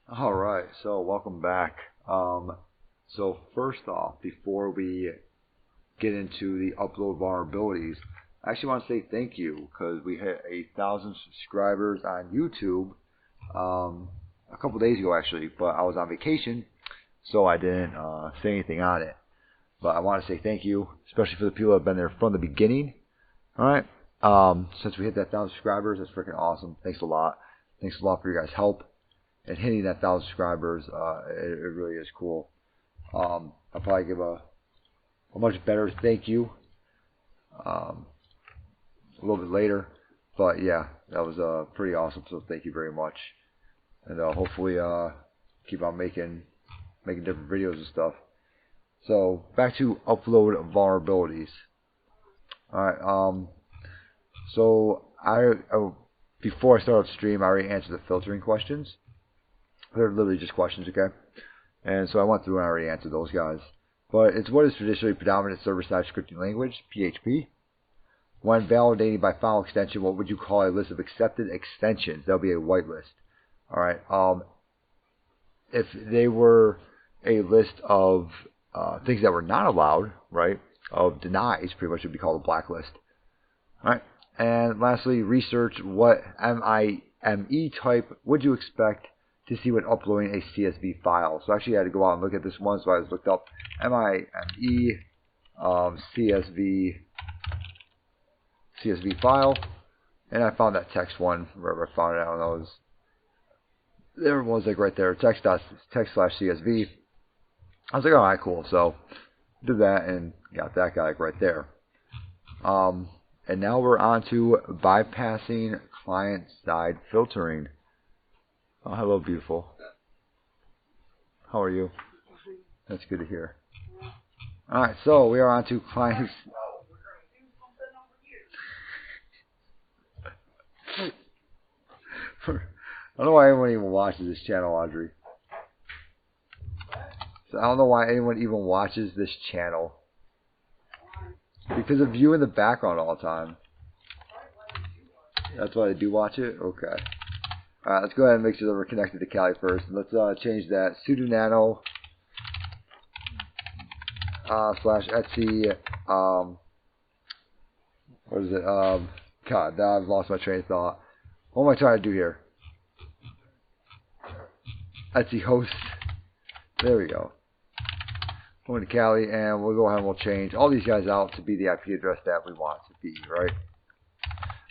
All right, so welcome back. So first off, before we get into the upload vulnerabilities, I actually want to say thank you because we hit 1,000 subscribers on YouTube a couple days ago actually, but I was on vacation, so I didn't say anything on it. But I want to say thank you, especially for the people that have been there from the beginning. All right, since we hit that 1,000 subscribers, that's freaking awesome. Thanks a lot. Thanks a lot for your guys' help. And hitting that 1,000 subscribers, it really is cool. I'll probably give a much better thank you a little bit later. But yeah, that was pretty awesome. So thank you very much. And hopefully keep on making different videos and stuff. So back to upload vulnerabilities. All right. So before I started stream, I already answered the filtering questions. They're literally just questions, okay? And so I went through and I already answered those guys. But it's what is traditionally predominant server-side scripting language, PHP. When validating by file extension, what would you call a list of accepted extensions? That would be a whitelist. All right. If they were a list of things that were not allowed, right, of denies, pretty much would be called a blacklist. All right. And lastly, research what MIME type would you expect to see when uploading a CSV file. So actually I had to go out and look at this one, so I just looked up MIME CSV file, and I found that text one, wherever I found it, I don't know, there it was, like right there, text/CSV. I was like, alright, cool, so did that and got that guy like right there. And now we're on to bypassing client-side filtering. Oh, hello, beautiful. How are you? That's good to hear. Alright, so we are on to clients. I don't know why anyone even watches this channel, Audrey. So I don't know why anyone even watches this channel. Because of you in the background all the time. That's why I do watch it? Okay. Alright, let's go ahead and make sure that we're connected to Kali first. Let's change that sudo nano /etc what is it? God, now I've lost my train of thought. What am I trying to do here? Etsy host. There we go. Going to Kali, and we'll go ahead and we'll change all these guys out to be the IP address that we want it to be, right?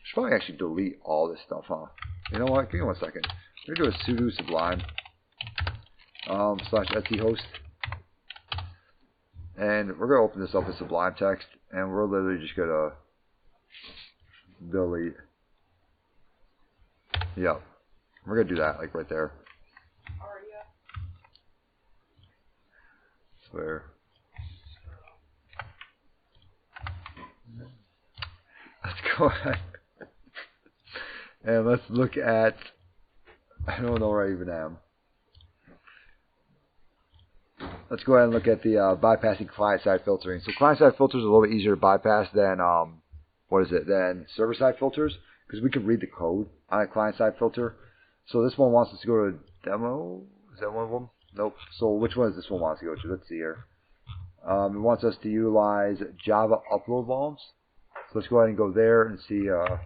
Should probably actually delete all this stuff, huh? You know what? Give me 1 second. We're going to do a sudo sublime /Etsy host. And we're going to open this up as sublime text. And we're literally just going to delete. Yep. We're going to do that, like right there. Where? Let's go ahead. And let's look at, I don't know where I even am. Let's go ahead and look at the bypassing client-side filtering. So client-side filters are a little bit easier to bypass than, than server-side filters, because we can read the code on a client-side filter. So this one wants us to go to demo. Is that one of them? Nope. So which one does this one want us to go to? Let's see here. It wants us to utilize Java upload volumes. So let's go ahead and go there and see if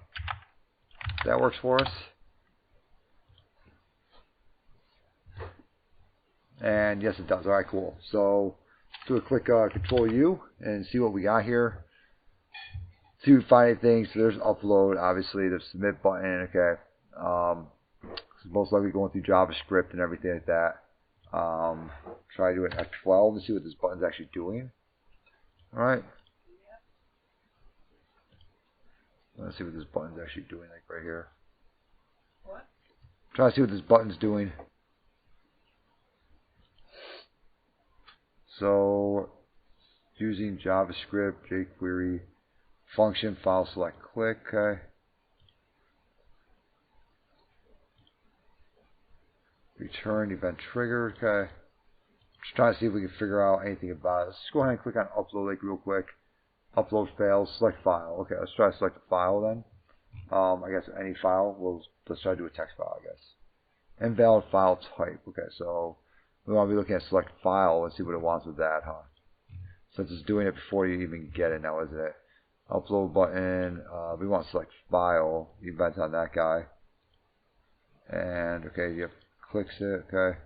that works for us. And yes, it does. All right, cool. So do a quick Control U and see what we got here. See if we find anything. So there's upload, obviously. The submit button. Okay. It's most likely going through JavaScript and everything like that. Try to do an F12 and see what this button's actually doing. Alright. Let's see what this button's actually doing, like right here. What? Try to see what this button's doing. So, using JavaScript, jQuery, function, file select, click, okay. Return event trigger, okay. Just trying to see if we can figure out anything about it. Let's go ahead and click on upload like real quick. Upload fails, select file. Okay, let's try to select a file then. I guess any file. Let's try to do a text file, I guess. Invalid file type. Okay, so we want to be looking at select file and see what it wants with that, huh? Since it's doing it before you even get it now, isn't it? Upload button. We want to select file. Event on that guy. And okay, you clicks it. Okay.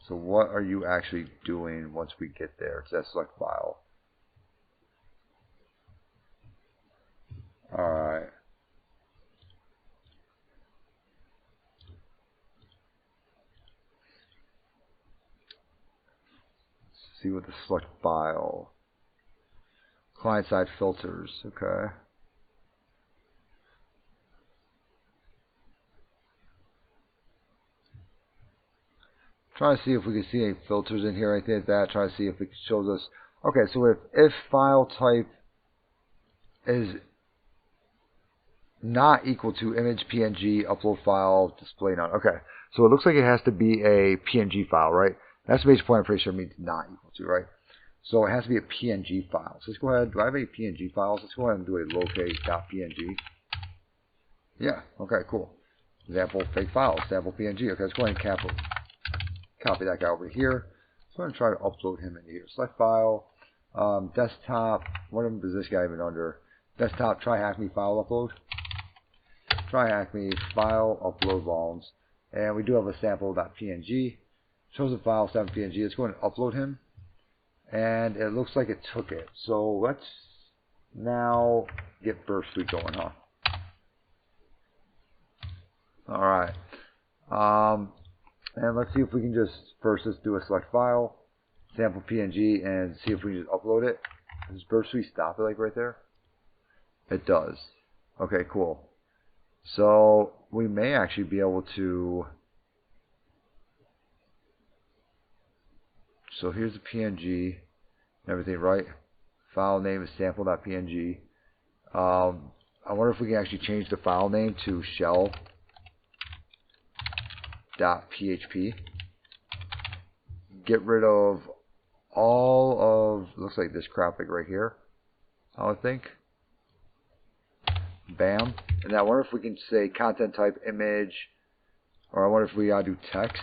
So what are you actually doing once we get there? It's that select file. Alright. See what the select file. Client side filters. Okay. Trying to see if we can see any filters in here, anything like that. Trying to see if it shows us. Okay, so if file type is not equal to image PNG, upload file, display none. Okay, so it looks like it has to be a PNG file, right? That's the major point I'm pretty sure means not equal to, right? So it has to be a PNG file. So let's go ahead. Do I have any PNG files? Let's go ahead and do a locate.png. Yeah, okay, cool. Example fake file, sample PNG. Okay, let's go ahead and copy that guy over here. So I'm going to try to upload him into here. Select file, desktop. What is this guy even under? Desktop, try hack me file upload. Try hack me file upload volumes. And we do have a sample.png. Shows the file 7png. Let's go ahead and upload him. And it looks like it took it. So let's now get burst suite going, huh? Alright. And let's see if we can just first let's do a select file, sample PNG, and see if we can just upload it. Does burst suite stop it like right there? It does. Okay, cool. So we may actually be able to. So here's the PNG and everything, right? File name is sample.png. I wonder if we can actually change the file name to shell.php. Get rid of all of, looks like this crap like right here, I would think. Bam. And now I wonder if we can say content type image, or I wonder if we do text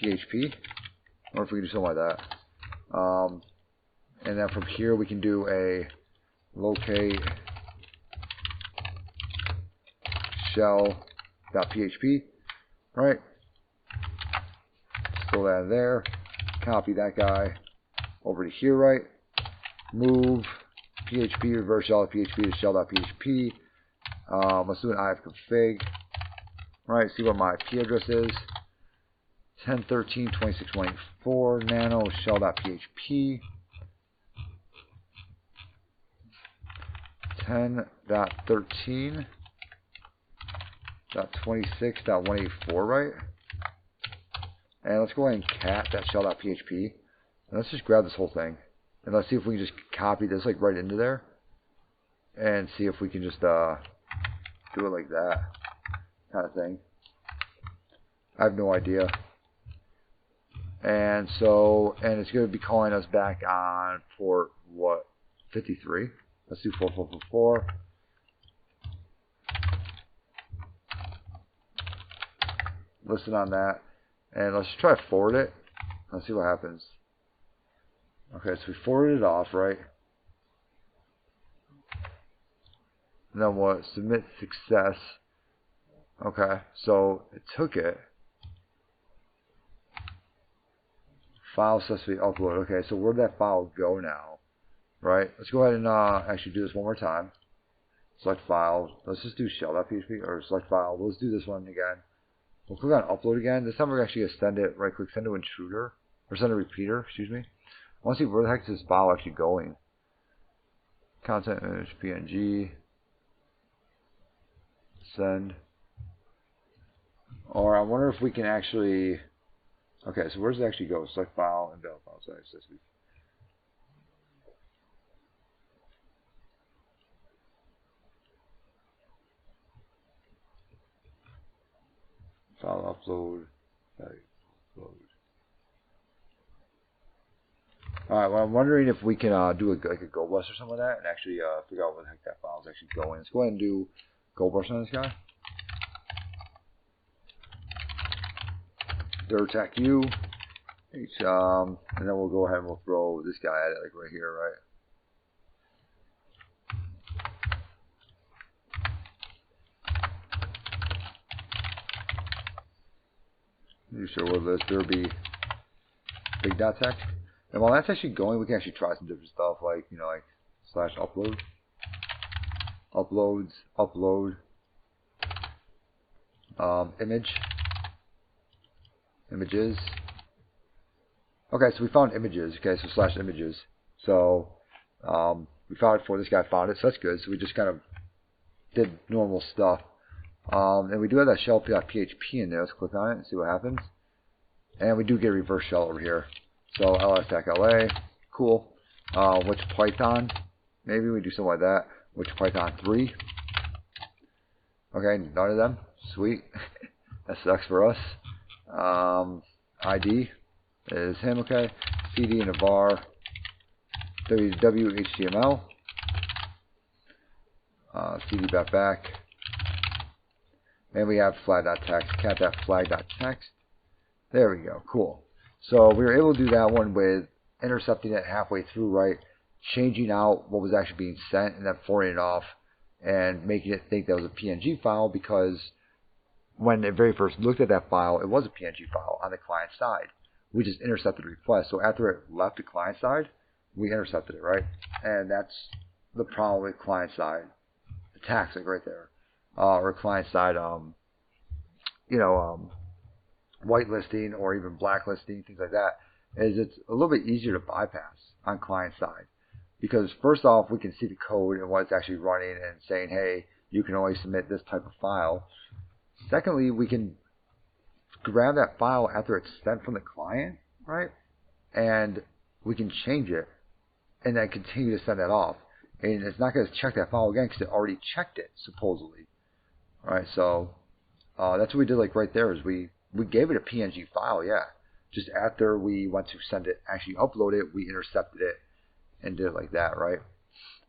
PHP. I wonder if we can do something like that. And then from here we can do a locate shell.php. Right? Throw that in there. Copy that guy over to here, right? Move PHP reverse shell.php to shell.php. Let's do an ifconfig. Right, see what my IP address is. 10.13.26.24 nano shell.php. 10.13.26.184, right? And let's go ahead and cat that shell.php. And let's just grab this whole thing. And let's see if we can just copy this like right into there. And see if we can just do it like that kind of thing. I have no idea. And so, and it's going to be calling us back on port, what, 53. Let's do 4444. Listen on that. And let's try to forward it. Let's see what happens. Okay, so we forwarded it off, right? And then what? Submit success. Okay, so it took it. File successfully upload. Okay, so where'd that file go now? Right? Let's go ahead and actually do this one more time. Select file. Let's just do shell.php or select file. Let's do this one again. We'll click on upload again. This time we're actually going to send it, right click, send to intruder, or send to repeater, excuse me. I want to see where the heck is this file actually going. Content image PNG. Send. Or I wonder if we can actually, okay, so where does it actually go? Select file and valid file size. File upload. Alright, well I'm wondering if we can do like a go bus or something like that and actually figure out where the heck that file is actually going. Let's go ahead and do gold brush on this guy. Dirt attack you. And then we'll go ahead and we'll throw this guy at it, like right here, right? You sure will this? There'll be big dot text. And while that's actually going, we can actually try some different stuff, like, you know, like slash upload, uploads, upload, image, images. Okay, so we found images. Okay, so slash images. So we found it before this guy found it, so that's good. So we just kind of did normal stuff. And we do have that shell.php in there. Let's click on it and see what happens. And we do get a reverse shell over here. So ls-la, cool. Which Python? Maybe we do something like that. Which Python 3? Okay, none of them. Sweet. That sucks for us. ID is him. Okay. CD in a var. www.html. CD back. And we have flag.text, cat.flag.text. There we go. Cool. So we were able to do that one with intercepting it halfway through, right? Changing out what was actually being sent and then forwarding it off and making it think that was a PNG file, because when it very first looked at that file, it was a PNG file on the client side. We just intercepted the request. So after it left the client side, we intercepted it, right? And that's the problem with client side attacks, like right there. Or client side, whitelisting or even blacklisting, things like that, is it's a little bit easier to bypass on client side. Because first off, we can see the code and what it's actually running and saying, hey, you can only submit this type of file. Secondly, we can grab that file after it's sent from the client, right? And we can change it and then continue to send that off. And it's not going to check that file again because it already checked it, supposedly. Alright, so that's what we did, like right there, is we gave it a PNG file, yeah. Just after we went to send it, actually upload it, we intercepted it and did it like that, right?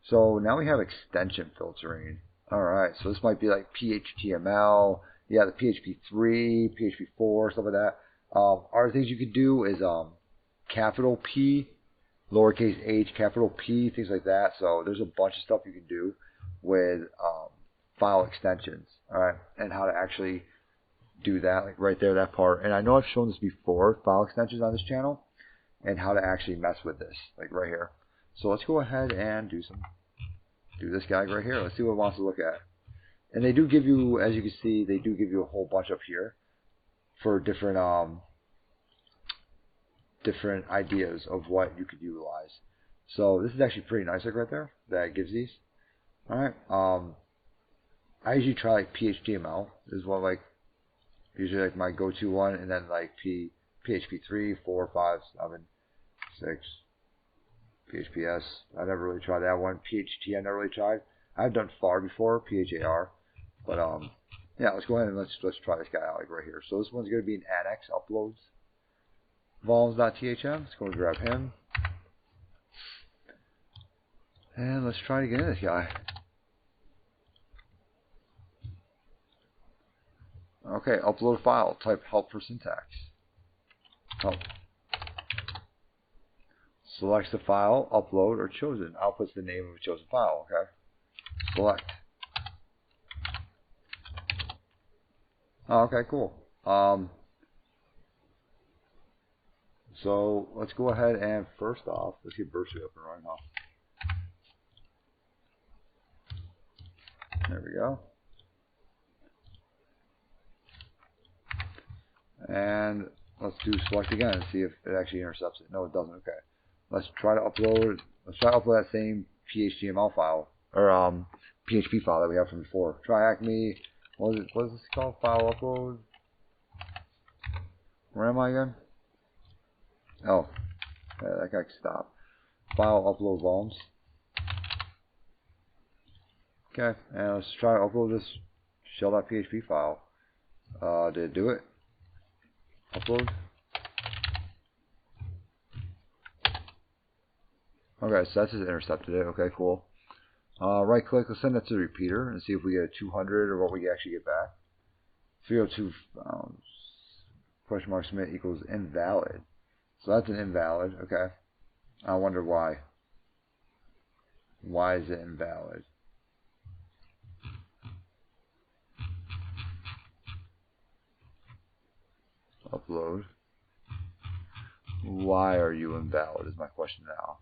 So now we have extension filtering. Alright, so this might be like PHTML, yeah, the PHP3, PHP4, stuff like that. Other things you could do is capital P, lowercase h, capital P, things like that. So there's a bunch of stuff you can do with file extensions, alright, and how to actually do that, like right there, that part. And I know I've shown this before, file extensions on this channel, and how to actually mess with this, like right here. So let's go ahead and do this guy right here. Let's see what it wants to look at. And they do give you, as you can see, they do give you a whole bunch up here for different different ideas of what you could utilize. So this is actually pretty nice, like right there, that it gives these. Alright, I usually try like PHTML is one, like usually like my go-to one, and then like PHP3, 4, 5, 7, 6, PHPS. I never really tried that one. PHT I never really tried. I've done FAR before, PHAR, but yeah, let's go ahead and let's try this guy out, like right here. So this one's going to be an annex uploads vols.thm. Let's go and grab him, and let's try to get in this guy. Okay, upload file, type help for syntax. Help. Selects the file, upload, or chosen. Outputs the name of a chosen file, okay? Select. Oh, okay, cool. So let's go ahead and first off, let's get Bursary up and running now. There we go. And let's do select again and see if it actually intercepts it. No, it doesn't. Okay. Let's try to upload. Let's try to upload that same PHTML file or PHP file that we had from before. Try Acme. What is this called? File upload. Where am I again? Oh, yeah, that guy stopped. File upload volumes. Okay, and let's try to upload this shell.php file. Did it do it? Upload. Okay, so that's just intercepted it. Okay, cool. Right click, let's send that to the repeater and see if we get a 200 or what we actually get back. 302 question mark submit equals invalid. So that's an invalid, okay. I wonder why. Why is it invalid? Upload. Why are you invalid is my question now.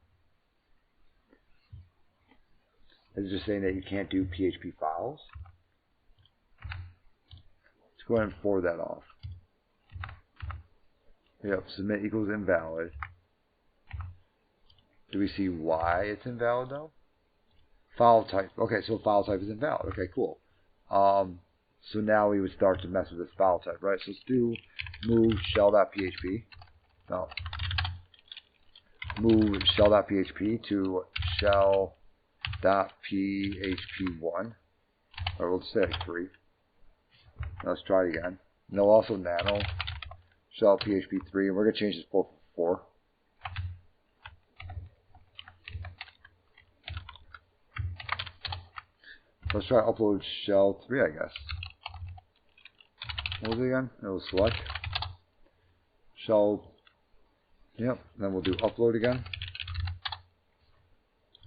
Is it just saying that you can't do PHP files? Let's go ahead and forward that off. Yep, submit equals invalid. Do we see why it's invalid though? File type. Okay, so file type is invalid. Okay, cool. So now we would start to mess with this file type, right? So let's do move shell.php. No. Move shell.php to shell.php1. Or we'll say 3. Now let's try it again. And we'll also nano shell.php3, and we're going to change this 4. Let's try upload shell 3, I guess. What was it again? It was select shell. Yep. Then we'll do upload again.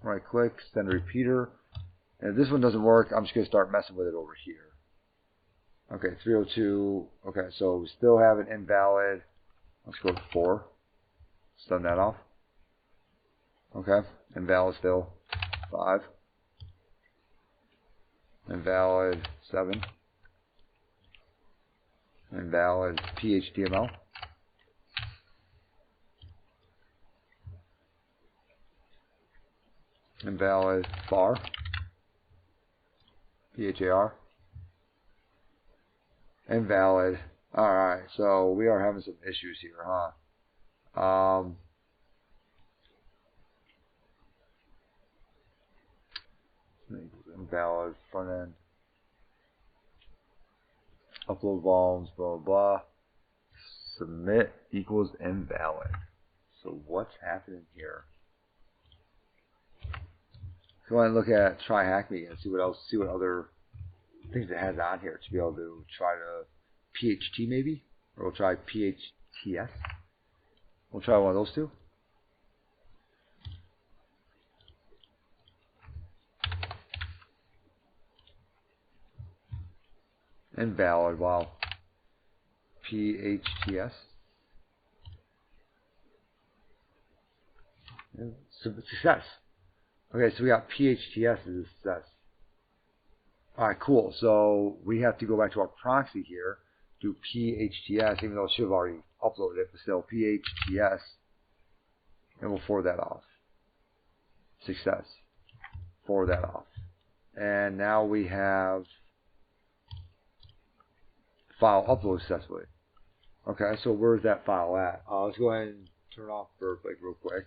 Right click, send a repeater. And if this one doesn't work, I'm just going to start messing with it over here. Okay, 302. Okay, so we still have an invalid. Let's go to 4. Stun that off. Okay, invalid still. 5. Invalid 7. Invalid PHTML. Invalid bar. PHAR. Invalid. Alright, so we are having some issues here, huh? Invalid front end. Upload volumes, blah, blah, blah. Submit equals invalid. So what's happening here? Go ahead and look at try hack me and see what else, see what other things it has on here to be able to try to PHT maybe, or we'll try PHTS. We'll try one of those two. Invalid. Wow. PHTS. Success. Okay, so we got PHTS as a success. Alright, cool. So we have to go back to our proxy here, do PHTS, even though it should have already uploaded it, but still PHTS, and we'll forward that off. Success. Forward that off. And now we have file upload successfully. Okay, so where's that file at? Let's go ahead and turn off burp like real quick.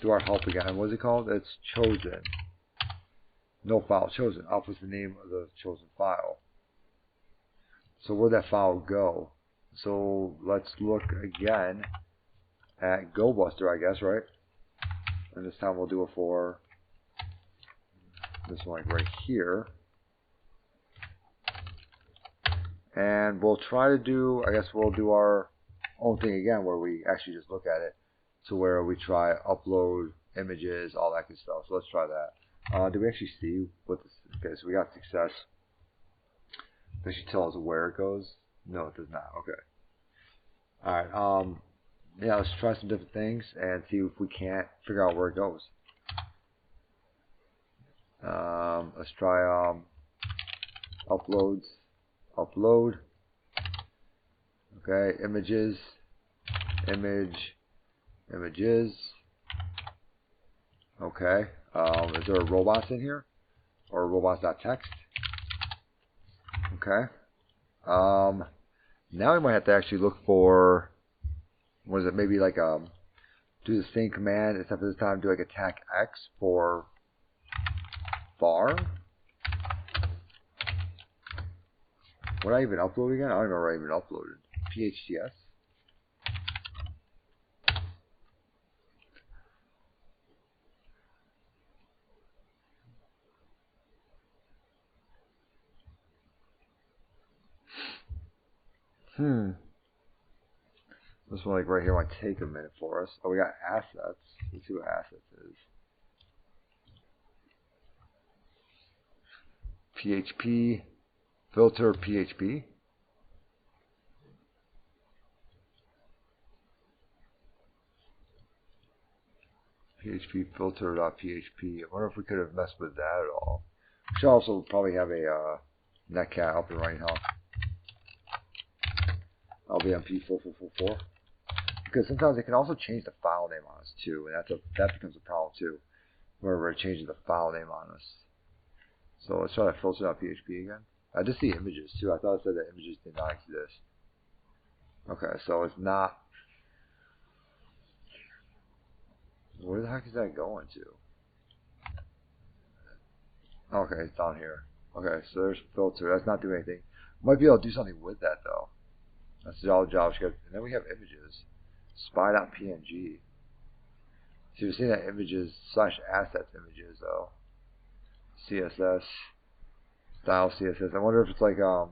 Do our help again. What is it called? It's chosen. No file chosen. Up is the name of the chosen file. So where'd that file go? So let's look again at GoBuster, I guess, right? And this time we'll do it for this one, like right here. And we'll try to do, I guess we'll do our own thing again where we actually just look at it to where we try upload images, all that good stuff. So let's try that. Do we actually see what this, okay, so we got success. Does she tell us where it goes? No, it does not. Okay. Alright, yeah, let's try some different things and see if we can't figure out where it goes. Let's try uploads. Upload. Okay, images. Images. Okay. Is there a robots in here? Or robots.txt? Okay. Now we might have to actually look for, what is it, maybe like do the same command, except for this time do like attack X for bar. What I even upload again? I don't remember what I even uploaded. PHTS. This one, like right here, might take a minute for us. Oh, we got assets. Let's see what assets is. PHP filter PHP. PHP filter.php. I wonder if we could have messed with that at all. We should also probably have a netcat up and running, huh? LVMP 4444. Because sometimes it can also change the file name on us too, and that becomes a problem too. Whenever it changes the file name on us. So let's try to filter.php again. I just see images too. I thought it said that images did not exist. Okay, so it's not. Where the heck is that going to? Okay, it's down here. Okay, so there's filter. That's not doing anything. Might be able to do something with that though. That's all JavaScript. And then we have images. Spy.png. So you're seeing that images / assets images though. CSS. Style CSS. I wonder if it's like I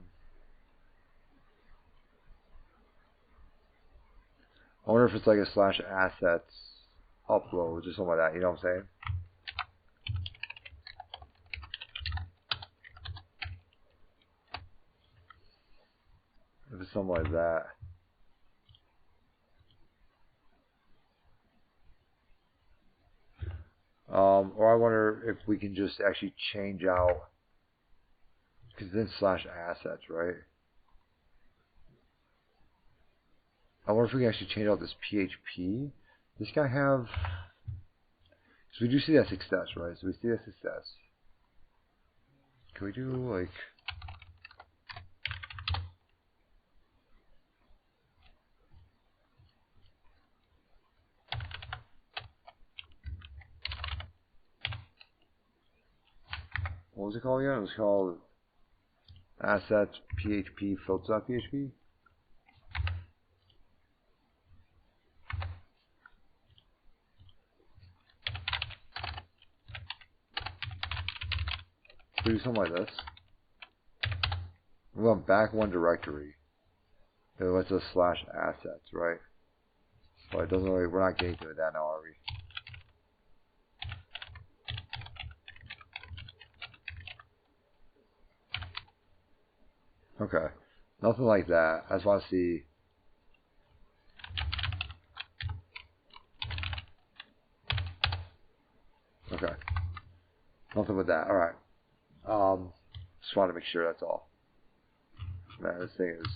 wonder if it's like a / assets upload or something like that, you know what I'm saying? If it's something like that. Or I wonder if we can just actually change out, because then / assets, right? I wonder if we can actually change out this PHP. This guy have, so we do see that success, right? So we see that success. Can we do like, what was it called again? It was called assets PHP filter.php. Do something like this. We want back one directory. It lets us / assets, right? But it doesn't really, we're not getting to that now, are we? Okay. Nothing like that. I just want to see. Okay. Nothing with that. Alright. Just want to make sure, that's all. Man, this thing is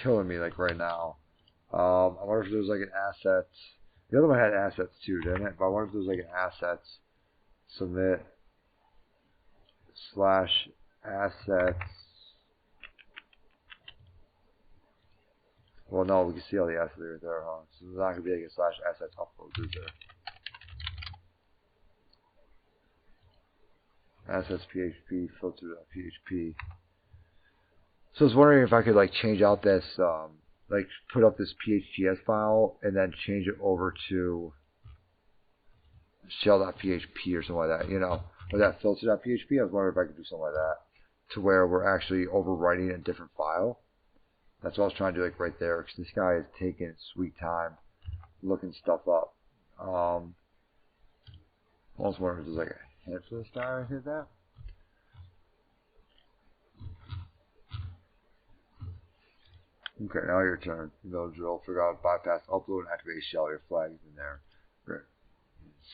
killing me like right now. I wonder if there's like an assets. The other one had assets too, didn't it? But I wonder if there's like an assets submit / assets. Well, no, we can see all the assets right there, huh? So there's not gonna be like a / assets upload, is there? Assets PHP filter.php. So I was wondering if I could like change out this, like put up this PHPS file and then change it over to shell.php or something like that, you know, or that filter.php. I was wondering if I could do something like that to where we're actually overwriting a different file. That's what I was trying to do, like right there, because this guy is taking sweet time looking stuff up. I was wondering if there's like a hint for this guy right here, that. Okay, now your turn. You know, drill, figure out, bypass, upload, and activate shell. Your flag is in there. Great.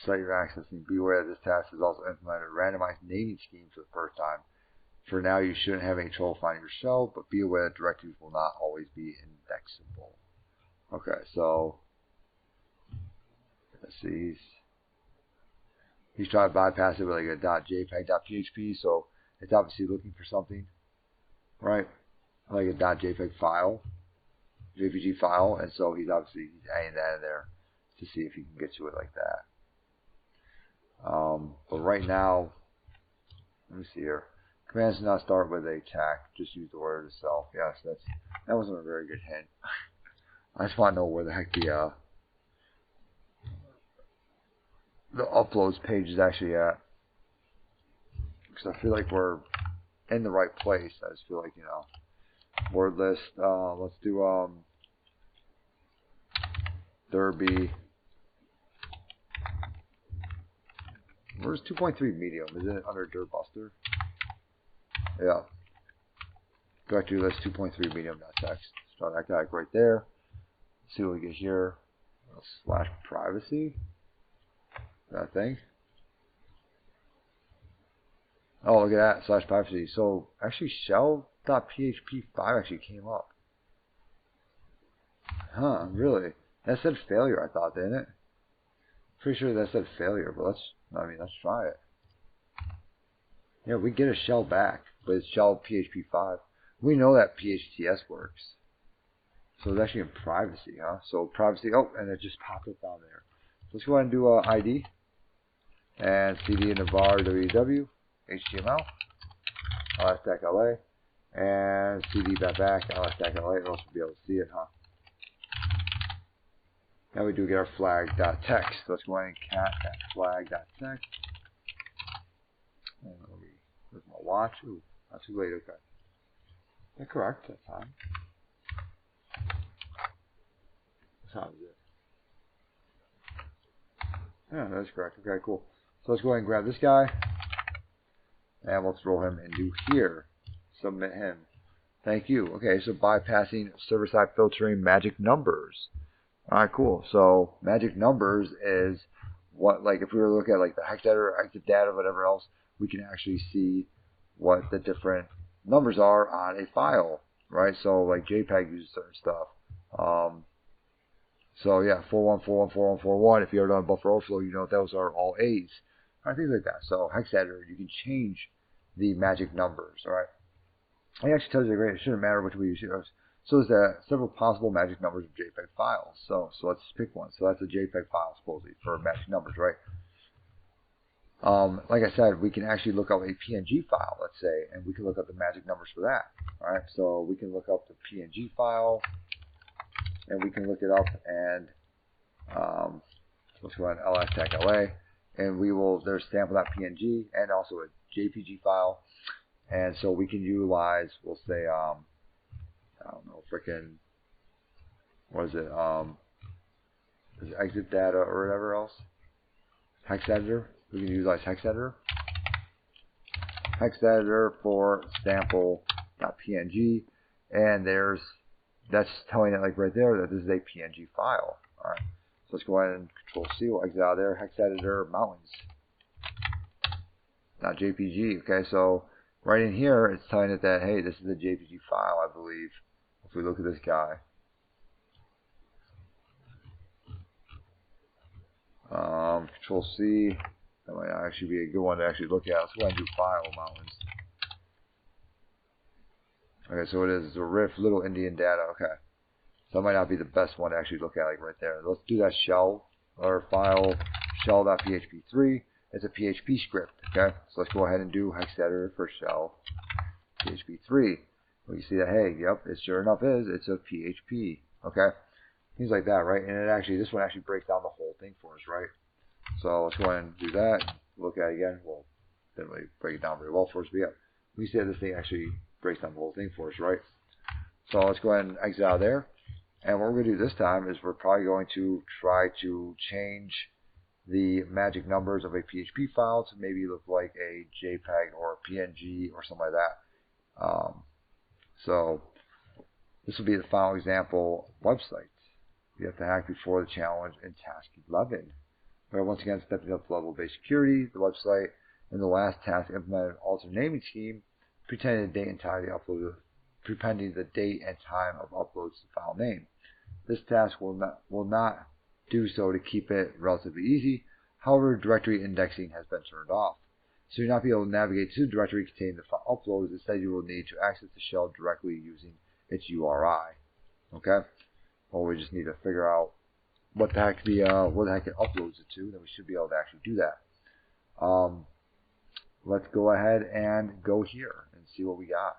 Site you're accessing. Be aware that this task has also implemented a randomized naming scheme for the first time. For now, you shouldn't have any trouble finding your shell, but be aware that directories will not always be indexable. Okay, so let's see. He's trying to bypass it with like a .jpeg.php, so it's obviously looking for something, right? Like a .jpeg file, JPG file, and so he's adding that in there to see if he can get to it like that. But right now, let me see here. Commands do not start with a tag. Just use the word itself. Yes, that wasn't a very good hint. I just want to know where the heck the uploads page is actually at, because I feel like we're in the right place. I just feel like, you know, word list. Let's do Derby. Where's 2.3 medium? Is it under Dirtbuster? Yeah. Directory list 2.3 medium.text. Start that guy right there. See what we get here. Slash privacy. That thing. Oh, look at that. Slash privacy. So actually shell.php5 actually came up. Huh, really? That said failure, I thought, didn't it? Pretty sure that said failure, but let's try it. Yeah, we get a shell back, but it's shell PHP5. We know that PHTS works. So it's actually in privacy, huh? So privacy, oh, and it just popped up down there. So let's go ahead and do ID. And CD in the var www, HTML, ls-la, and CD back, ls-la, or else we'll be able to see it, huh? Now we do get our flag.text. So let's go ahead and cat that flag.text. And where's my watch? Ooh, not too late, okay. Is that correct? That time? What time is it? Yeah, that's correct. Okay, cool. So let's go ahead and grab this guy. And let's roll him into here. Submit him. Thank you. Okay, so bypassing server-side filtering magic numbers. Alright, cool. So magic numbers is what, like if we were to look at like the hex editor, exit data, whatever else, we can actually see what the different numbers are on a file, right? So like JPEG uses certain stuff. So yeah, 41414141. If you ever done buffer overflow, you know those are all A's. Alright, things like that. So hex editor, you can change the magic numbers. Alright. It actually tells you, it shouldn't matter which we use. So there's several possible magic numbers of JPEG files. So let's pick one. So that's a JPEG file supposedly for magic numbers, right? Like I said, we can actually look up a PNG file, let's say, and we can look up the magic numbers for that. All right, so we can look up the PNG file, and we can look it up, and let's go on ls-la, and we will, there's sample.png and also a JPG file, and so we can utilize, we'll say, I don't know, freaking, what is it, is it exit data or whatever else? Hex editor. We can utilize hex editor. Hex editor for sample.png, and that's telling it like right there that this is a PNG file. All right. So let's go ahead and Control C. We'll exit out of there. Hex editor mountains. Not JPG. Okay. So right in here, it's telling it that hey, this is a JPG file, I believe. If we look at this guy. Control C. That might actually be a good one to actually look at. Let's go ahead and do file mountains. Okay, so it is a riff, little Indian data. Okay, so that might not be the best one to actually look at, like right there. Let's do that shell or file shell.php3. It's a PHP script. Okay, so let's go ahead and do hex editor for shell php3. We see that hey, yep, it sure enough is. It's a PHP. Okay, things like that, right? And it actually, this one actually breaks down the whole thing for us, right? So let's go ahead and do that. Look at it again. Well, didn't really break it down very well for us, but yeah, we see that this thing actually breaks down the whole thing for us, right? So let's go ahead and exit out of there. And what we're going to do this time is we're probably going to try to change the magic numbers of a PHP file to maybe look like a JPEG or a PNG or something like that. So this will be the final example website. You have to hack before the challenge in task 11. But once again, stepping up the level of base security, the website, and the last task implemented an alternate naming scheme, pretending the date and time of uploads to file name. This task will not do so to keep it relatively easy. However, directory indexing has been turned off. So you'll not be able to navigate to the directory containing the file uploads. Instead, you will need to access the shell directly using its URI. Okay? Or we just need to figure out what the heck it uploads it to, then we should be able to actually do that. Let's go ahead and go here and see what we got.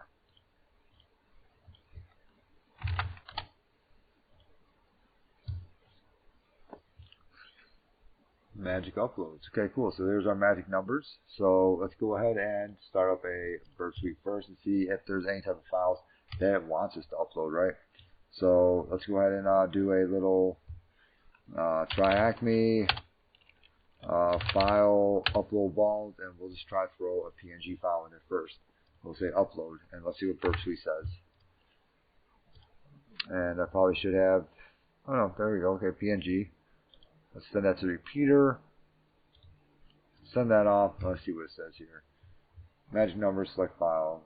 Magic uploads. Okay, cool. So there's our magic numbers. So let's go ahead and start up a Burp Suite first and see if there's any type of files that it wants us to upload, right? So let's go ahead and do a little try Acme file upload balls, and we'll just try to throw a PNG file in there first. We'll say upload, and let's see what Burp Suite says. And I probably should have, oh no, there we go. Okay, PNG. Let's send that to the repeater. Send that off. Let's see what it says here. Magic number, select file.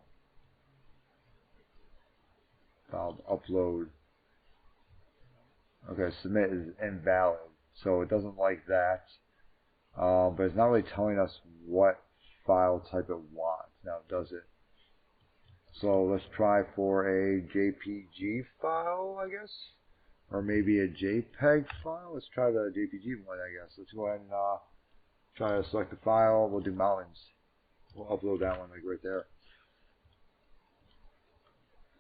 File upload. Okay, submit is invalid. So it doesn't like that. But it's not really telling us what file type it wants. Now, does it? So let's try for a JPG file, I guess. Or maybe a JPEG file. Let's try the JPG one, I guess. Let's go ahead and try to select the file. We'll do mountains. We'll upload that one like right there.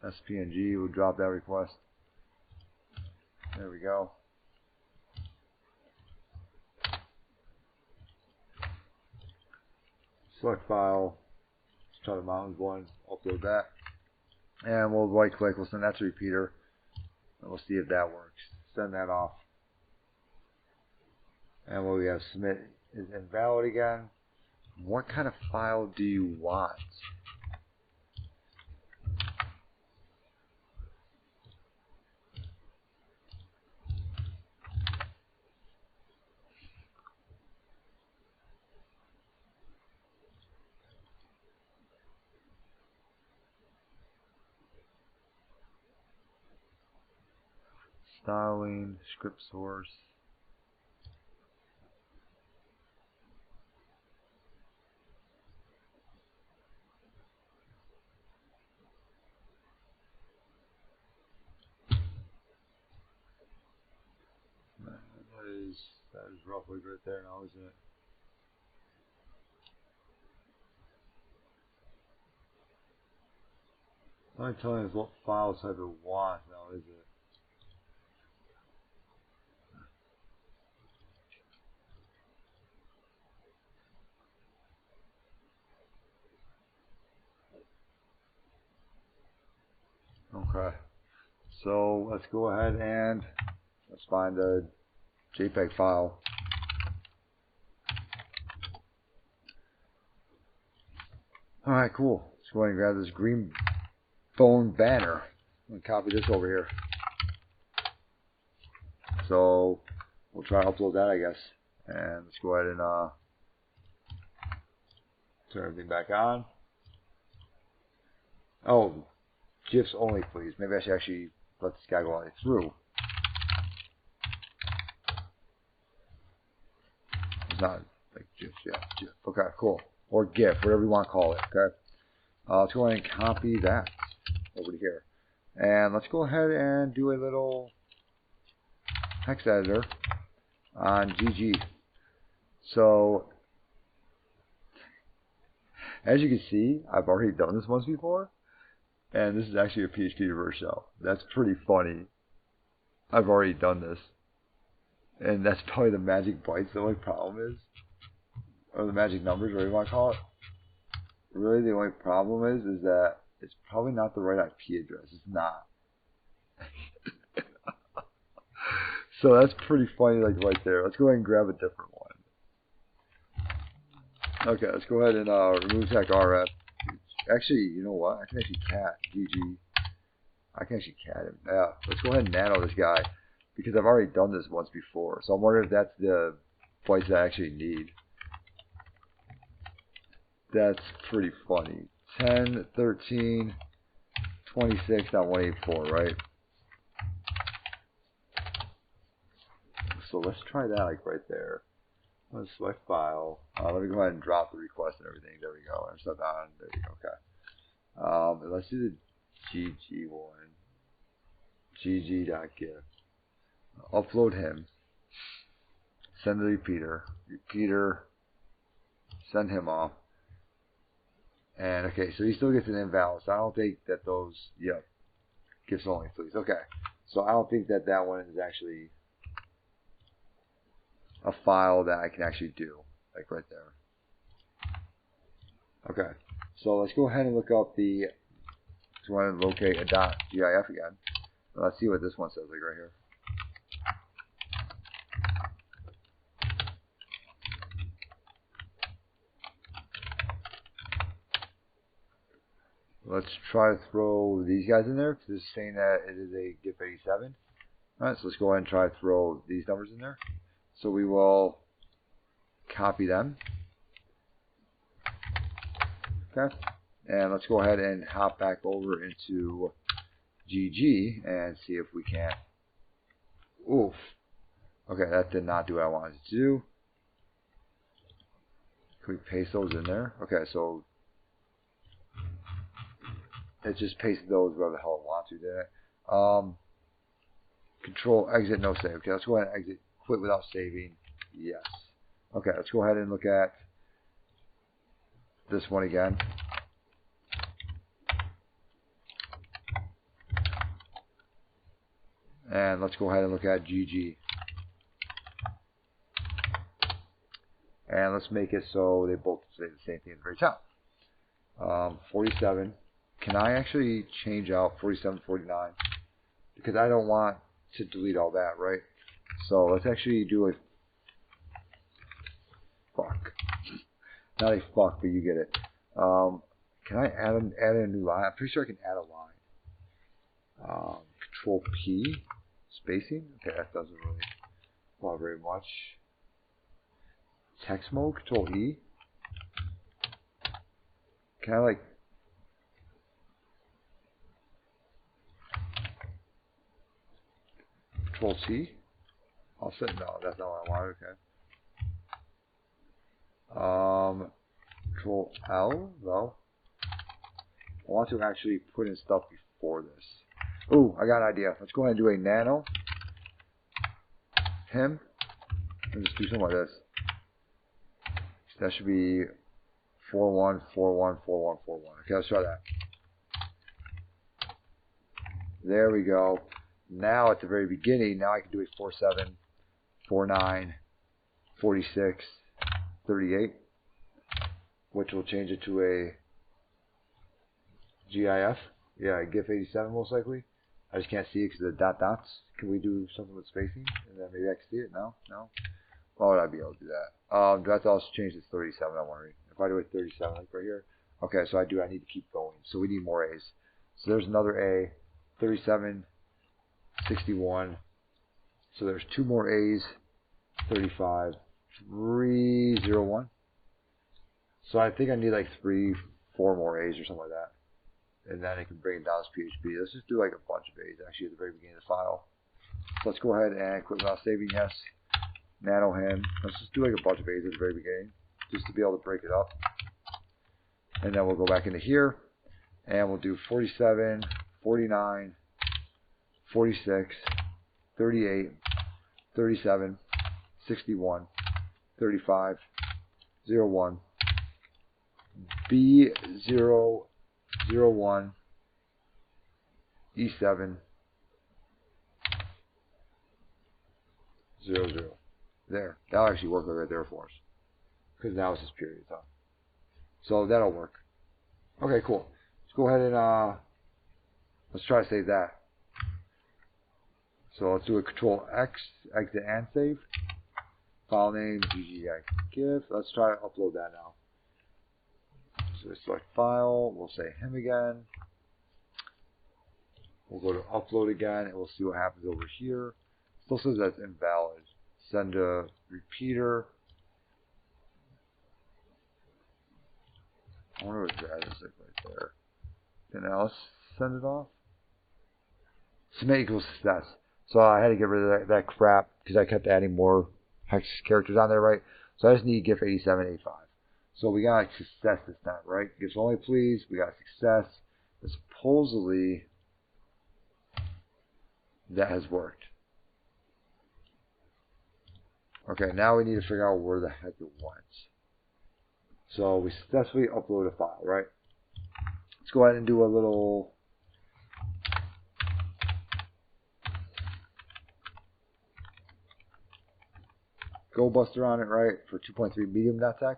SPNG. We'll drop that request. There we go. Select file. Let's try the mountains one. Upload that. And we'll right click. We'll send that to repeater. And we'll see if that works. Send that off. And what we have submit is invalid again. What kind of file do you want? Styling, script source. That is roughly right there now, isn't it? It's not telling us what file type it wants now, is it? Okay. So let's go ahead and let's find the JPEG file. Alright, cool. Let's go ahead and grab this green phone banner. I'm going to copy this over here. So we'll try to upload that, I guess. And let's go ahead and turn everything back on. Oh, GIFs only, please. Maybe I should actually let this guy go all the way through. It's not like GIFs, yeah, GIF. Okay, cool. Or GIF, whatever you want to call it, okay? Let's go ahead and copy that over to here. And let's go ahead and do a little text editor on GG. So, as you can see, I've already done this once before. And this is actually a PHP reverse shell. That's pretty funny. I've already done this. And that's probably the magic bytes. The only problem is, or the magic numbers, whatever you want to call it. Really, the only problem is that it's probably not the right IP address. It's not. So that's pretty funny, like right there. Let's go ahead and grab a different one. Okay, let's go ahead and remove tech RF. Actually, you know what? I can actually cat GG. I can actually cat him. Yeah, let's go ahead and nano this guy because I've already done this once before. So I'm wondering if that's the bytes that I actually need. That's pretty funny. 10, 13, 26.184, right? So let's try that like right there. Let's select file. Let me go ahead and drop the request and everything. There we go. And stuff on. There we go. Okay. Let's do the GG one. GG.gif. Upload him. Send the repeater. Repeater. Send him off. And okay, so he still gets an invalid. So I don't think that those, yep, GIFs only, please. Okay. So I don't think that that one is actually a file that I can actually do, like right there. Okay, so let's go ahead and look up the, so I want to locate a .gif again. Let's see what this one says, like right here. Let's try to throw these guys in there, because this is saying that it is a GIF87. Alright, so let's go ahead and try to throw these numbers in there. So we will copy them. Okay, and let's go ahead and hop back over into GG and see if we can. Oof. Okay, that did not do what I wanted to do. Can we paste those in there? Okay, so it just pasted those wherever the hell it wants to, didn't it? Control exit, no save. Okay, let's go ahead and exit, quit without saving. Yes. Okay, let's go ahead and look at this one again. And let's go ahead and look at GG. And let's make it so they both say the same thing at the very top. 47. Can I actually change out 47, 49? Because I don't want to delete all that, right? So let's actually do a fuck. Not a fuck, but you get it. Can I add a new line? I'm pretty sure I can add a line. Control P, spacing. Okay, that doesn't really bother very much. Text mode, Control E. Can I like Control C? I'll set, no, that's not what I want. Okay. Control L, no. I want to actually put in stuff before this. Ooh, I got an idea. Let's go ahead and do a nano. Him. And just do something like this. That should be 41414141. Okay, let's try that. There we go. Now at the very beginning, now I can do a 47, 49, 46, 38, which will change it to a GIF. Yeah, GIF87 most likely. I just can't see it because of the dots. Can we do something with spacing? And then maybe I can see it? No? No? Why would I be able to do that? Do I have to also change this 37? I'm wondering. If I do a 37, like right here. Okay, so I need to keep going. So we need more A's. So there's another A. 37, 61. So there's two more A's. 35, 301. So I think I need like 3, 4 more A's or something like that. And then I can bring it down as PHP. Let's just do like a bunch of A's actually at the very beginning of the file. So let's go ahead and quit without saving, yes. Nano him. Let's just do like a bunch of A's at the very beginning, just to be able to break it up. And then we'll go back into here, and we'll do 47, 49, 46, 38, 37, 61, 35, 01, B0, 01, E7, 00. There. That'll actually work right there for us. Because now it's this period of time. So that'll work. Okay, cool. Let's go ahead and let's try to save that. So let's do a Control X, exit and save. File name, GGIF. Let's try to upload that now. So we select file, we'll say him again. We'll go to upload again and we'll see what happens over here. Still says that's invalid. Send a repeater. I wonder what that is like right there. Then else send it off. Submit equals success. So I had to get rid of that crap because I kept adding more hex characters on there, right? So I just need GIF8785. So we got success this time, right? GIFs only please. We got success. And supposedly that has worked. Okay, now we need to figure out where the heck it went. So we successfully upload a file, right? Let's go ahead and do a little Go Buster on it, right, for 2.3 medium.txt.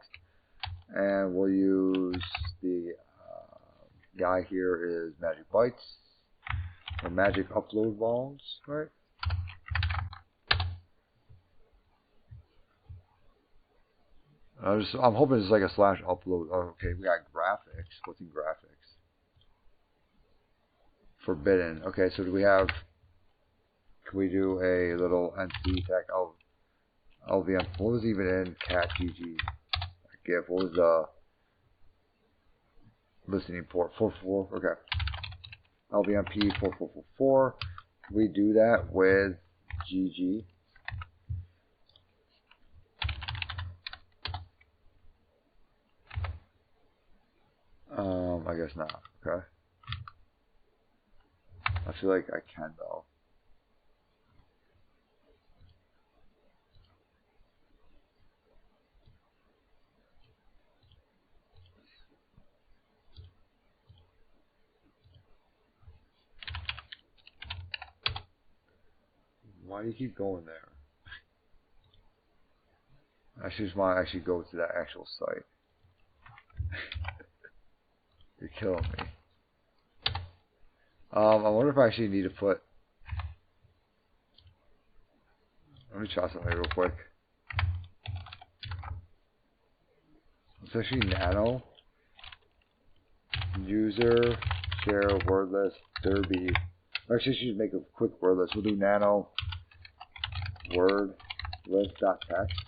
And we'll use the guy here is magic bytes or magic upload volumes, right? I'm hoping it's like a slash upload. Oh, okay, we got graphics. What's in graphics? Forbidden. Okay, so do we have? Can we do a little NC tag LVM? What was even in cat GG? GIF. What was the listening port? 44. Okay. LVMP 4444. Can we do that with GG? I guess not. Okay. I feel like I can though. Why do you keep going there? I just want to actually go to that actual site. You're killing me. I wonder if I actually need to put. Let me try something real quick. It's actually nano. User share word list Derby. Actually, I should make a quick word list. We'll do nano word list dot text,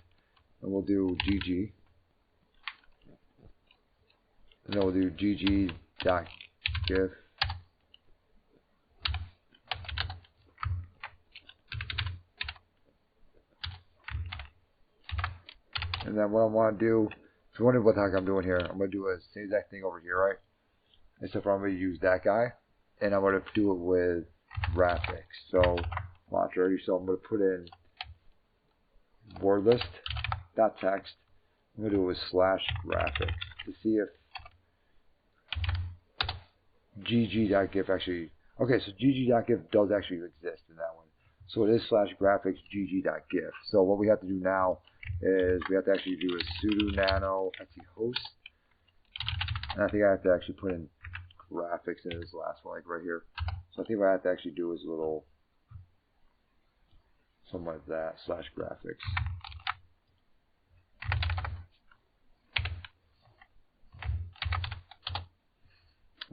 and we'll do GG. And then we'll do GG dot GIF. And then what I want to do, if you wonder what the heck I'm doing here, I'm going to do the same exact thing over here, right? Except for I'm going to use that guy, and I'm going to do it with graphics. So, watch ready. So I'm going to put in word list dot text. I'm going to do it with slash graphics to see if gg.gif actually. Okay, so gg.gif does actually exist in that one. So it is slash graphics gg.gif. So what we have to do now is we have to actually do a sudo nano host. And I think I have to actually put in graphics in this last one, like right here. So I think what I have to actually do is a little something like that, slash graphics.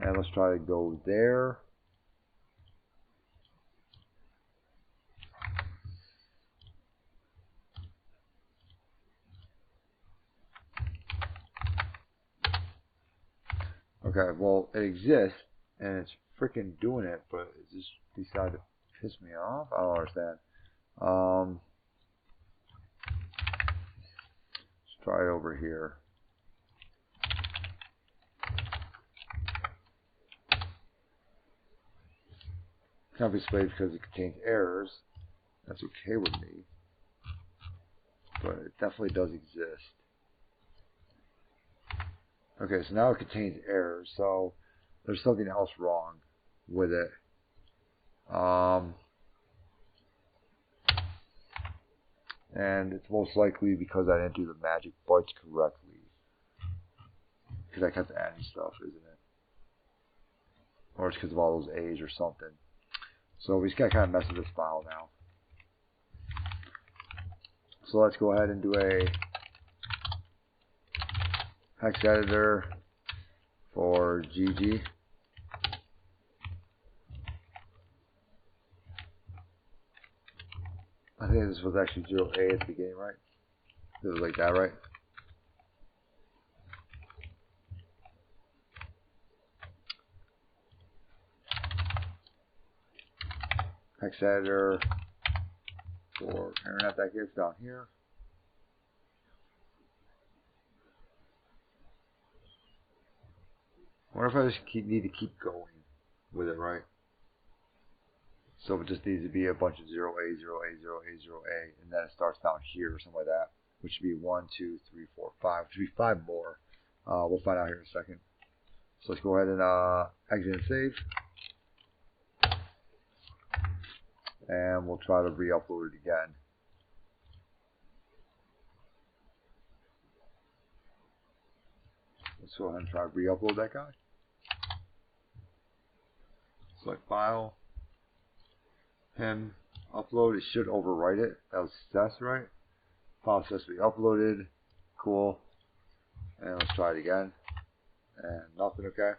And let's try to go there. Okay, well, it exists, and it's freaking doing it, but it just decided to piss me off. I don't understand. Let's try it over here. Can't be displayed because it contains errors. That's okay with me, but it definitely does exist. Okay, so now it contains errors, so there's something else wrong with it. And it's most likely because I didn't do the magic bytes correctly. Because I kept adding stuff, isn't it? Or it's because of all those A's or something. So we just got to kind of mess with this file now. So let's go ahead and do a hex editor for GG. I think this was actually 0A at the beginning, right? It was like that, right? Hex editor for internet that gets down here. I wonder if I just need to keep going with it, right? So it just needs to be a bunch of 0A, 0A, 0A, 0A, and then it starts down here or something like that, which should be 1, 2, 3, 4, 5, which should be 5 more. We'll find out here in a second. So let's go ahead and exit and save. And we'll try to re-upload it again. Let's go ahead and try to re-upload that guy. Select file, him, upload. It should overwrite it. That was success, right? File supposed to be uploaded. Cool. And let's try it again. And nothing. Okay.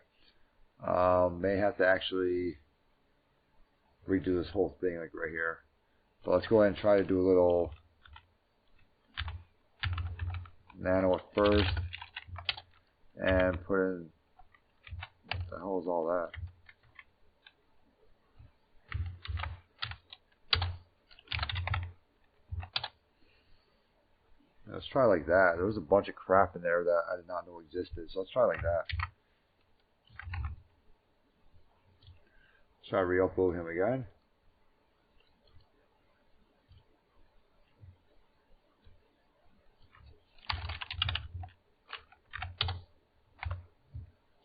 May have to actually redo this whole thing, like right here. So let's go ahead and try to do a little nano at first, and put in, what the hell is all that? Let's try like that. There was a bunch of crap in there that I did not know existed, so let's try like that. Let's try to re-upload him again.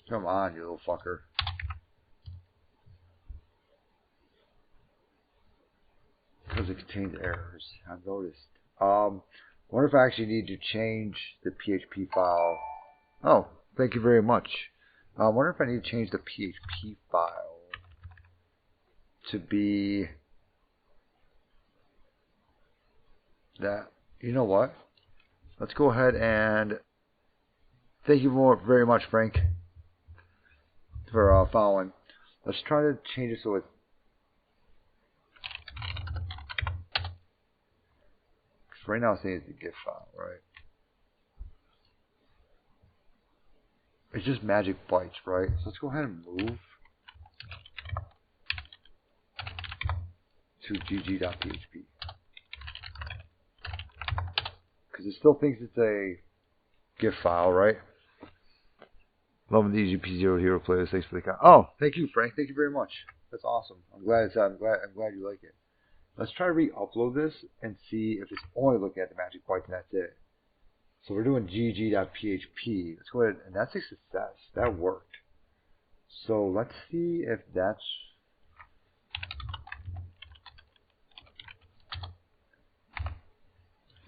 Come on, you little fucker. Because it contains errors. I've noticed. Wonder if I actually need to change the PHP file. Oh, thank you very much. Wonder if I need to change the PHP file to be that. You know what? Let's go ahead and thank you very much, Frank, for following. Let's try to change it so it's right now it's saying it's a GIF file, right? It's just magic bytes, right? So let's go ahead and move to gg.php. Because it still thinks it's a GIF file, right? Loving the EGP0 Hero playlist. Thanks for the comment. Oh, thank you, Frank. Thank you very much. That's awesome. I'm glad you like it. Let's try to re-upload this and see if it's only looking at the magic bytes and that's it. So we're doing gg.php. Let's go ahead, and that's a success. That worked. So let's see if that's...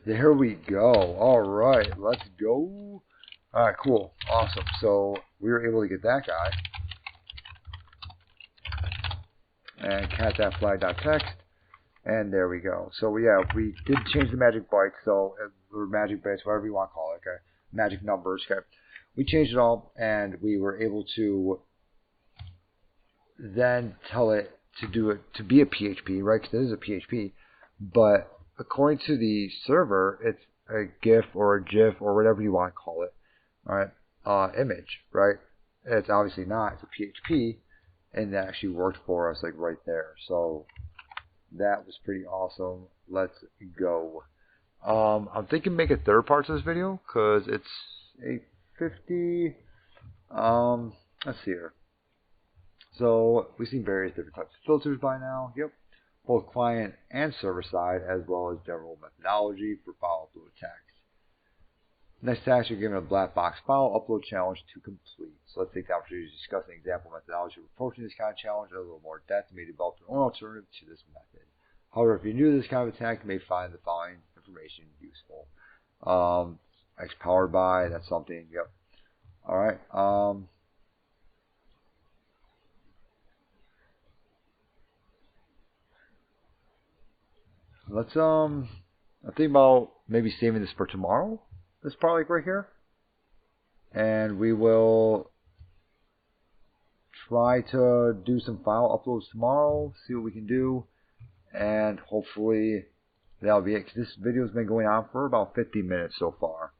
There we go. Alright, let's go. Alright, cool. Awesome. So we were able to get that guy. And cat that flag.text. And there we go. So yeah, we did change the magic bytes, so or magic bytes, whatever you want to call it, okay? Magic numbers, okay? We changed it all, and we were able to then tell it to do it to be a PHP, right? Because it is a PHP, but according to the server, it's a GIF or a GIF or whatever you want to call it, all right? Image, right? It's obviously not. It's a PHP, and that actually worked for us, like right there. So that was pretty awesome. Let's go. I'm thinking make a third part to this video because it's 8:50. Let's see here. So we've seen various different types of filters by now. Yep. Both client and server side, as well as general methodology for file upload attacks. Next task, you're given a black box file upload challenge to complete. So let's take the opportunity to discuss an example methodology for approaching this kind of challenge in a little more depth and may develop an own alternative to this method. However, if you're new to this kind of attack, you may find the following information useful. X powered by, that's something, yep. Alright, let's, I think about maybe saving this for tomorrow. This part, like right here. And we will try to do some file uploads tomorrow, see what we can do. And hopefully that'll be it, because this video has been going on for about 50 minutes so far.